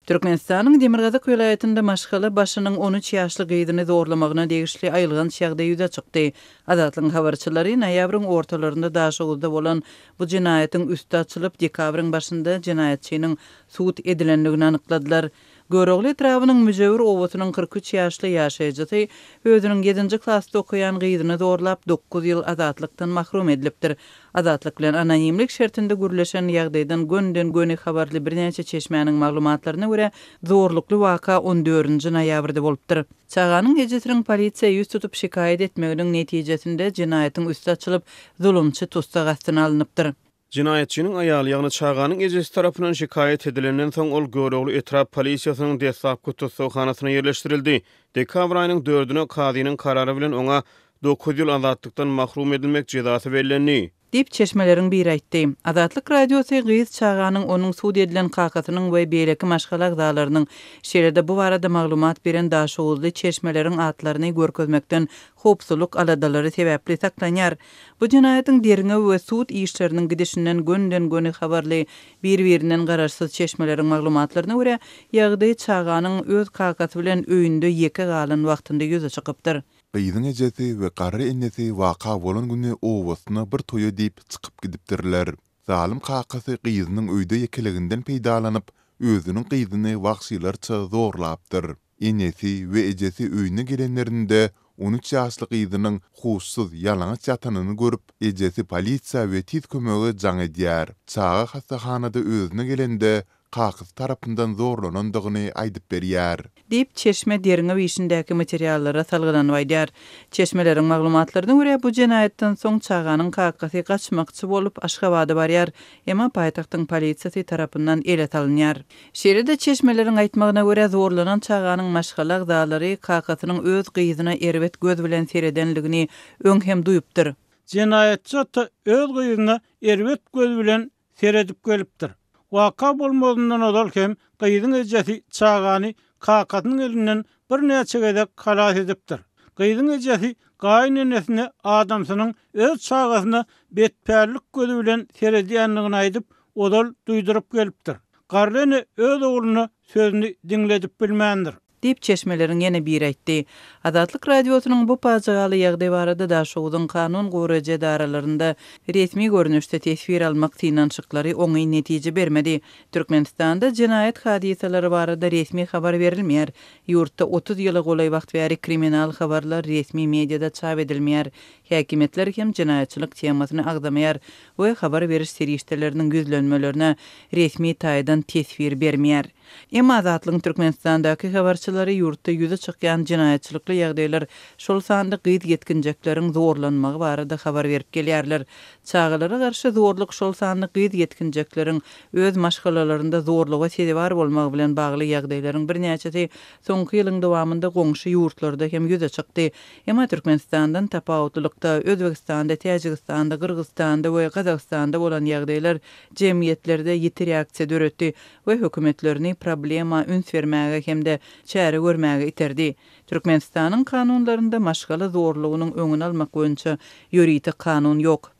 Türkmenistanyň Demirgazak vilayetinde maşgala başynyň 13 ýaşly gyýdyny zorlamagyna degişli aýylgan şäxde ýüze çykdy. Azatlyň habarçylary noýabryň ortalarynda daşygylda bolan bu jinayatyň üstü açylyp dekabryň başynda jinayetçiniň suwut edilenligini anykladylar. Görogly etrawynyň müjewir owatynyň 43 ýaşly ýaşaýjy özüniň 7-nji klassda okuyan gyýdyny zorlap 9 ýyl azatlykdan mahrum edilipdir. Azatlyk bilen anonimlik şertinde gürleşen ýagdaýdan gönden-göne habarly birnäçe çeşmäniň maglumatlaryna görä zorlukly waka 14-nji noýabrda bolupdyr. Çağanyň ejesiniň polisiýa ýüz tutup şikayet etmeginiň netijesinde jinayatyň üstü açylyp zulümçy tutsag astyna alınıpdyr. Jinayetçiniň aýaly ýagny Çağanyň ejesi tarapyndan şikayet edilenden soň ol Görogly etrap polisiýasynyň desapky tutsagxanasyna ýerleşdirildi. Dekabr aýynyň 4-üne kadynyň karary bilen oňa 9 ýyl azatlykdan mahrum edilmek jezasy berildi. Dip çeşmeleriň biri aýtdy. Azatlyk radiosy Gyýyz Çağanyň onuň suwd edilen kakatynyň we beýleki maşgala agdalarynyň şeýlede bu barada maglumat beren daşuguzly çeşmeleriň atlaryny görkezmekden hopsuluk aladalary sebäpli saklanýar. Bu jinayatyň derine we suwd işleriniň gidişinden gönden-göne habarly bir-birinden garaşsyz çeşmeleriň maglumatlaryna görä ýagdaý Çağanyň öz kakaty bilen öýünde ýeke galan wagtynda ýüze çykypdyr. Gyýdyň ejesi we garry ennesi waka bolan güni owasyna bir toýa diýip çykyp gidipdirler. Zalim kakasy gyýdynyň öýde ýekeliginden peýdalanyp, özüniň gyýdyny wagşylarça zorlapdyr. Ennesi we ejesi öýüne gelenlerinde 13 ýaşly gyýdynyň huşsuz ýalanyç ýatanyny görüp, ejesi polisiýa we tiz kömegi jaň edýär. Çağa hastahanada özüne gelende kakys tarapyndan zorlanandygyny aýdyp berýär. Dip çeşme derine işindäki materiallara salgylanyp aýdýar. Çeşmeleriň maglumatlaryna görä bu jinayetden soň Çağanyň kakasy kaçmakçy bolup Aşgabada barýar, emma paýtagtyň polisiýasy tarapyndan ele salynýar. Şeýlede çeşmeleriň aýtmagyna görä zorlanan Çağanyň maşgala agdalary kakasynyň öz gyýdyna erbet göz bilen seredenligini öňhem duýupdyr. Jinayetçi öz gyýdyna erbet göz bilen seredip gelipdir. Waka bolmadyndan olarken gyýdyň ejesi Çağany kakatynyň elinden bir näçe gedek halas edipdir. Gyýdyň ejesi gaýnenesine adamsynyň öz çağasyna betpärlik gözü bilen seredýänligini aýdyp, odal duýdurup gelipdir. Garreny öz ogluny sözüni diňledip bilmändir. Dip çeşmeleriň ýene bir aýtdy. Azatlyk radiosynyň bu pajagaly ýagdaý barada daşugyň kanun goraje daralarynda resmi görnüşde tesbir almak tynançyklary oňy netije bermedi. Türkmenistanda jinayet hadiseleri barada resmi habar berilmeýär. Ýurtda 30 ýyla golay wagt bäri kriminal habarlar resmi mediada çap edilmeýär. Häkimetler hem jinayetçilik temasyny agdamaýar we habar beriş serişdeleriniň güzlenmelerine resmi taýdan tesbir bermeýär. Emma Azatlyň Türkmenistandaky habarçylary ýurtda ýüze çykýan jinayetçilikli ýagdaýlar şol sanda gyýdy ýetkinjekleriň zorlanmagy barada habar berip gelýärler. Çağalara garşy zorluk şol sanda gyýdy ýetkinjekleriň öz maşgalalarynda zorluga sebäp bolmagy bilen bagly ýagdaýlaryň birnäçesi soňky ýylyň dowamında goňşy ýurtlarda hem ýüze çykdy. Emma Türkmenistandan tapawutlykda, Özbekistanda, Täjikistanda, Kyrgyzstanda we Gazakstanda bolan ýagdaýlar jemgyýetlerde ýiti reaksiýa döretdi we hökümetlerini problema üns vermäge hemde çäre görmäge iterdi. Türkmenistanyň kanunlarynda maşgala zorlugynyň öňüni almak boýunça ýuridik kanun ýok.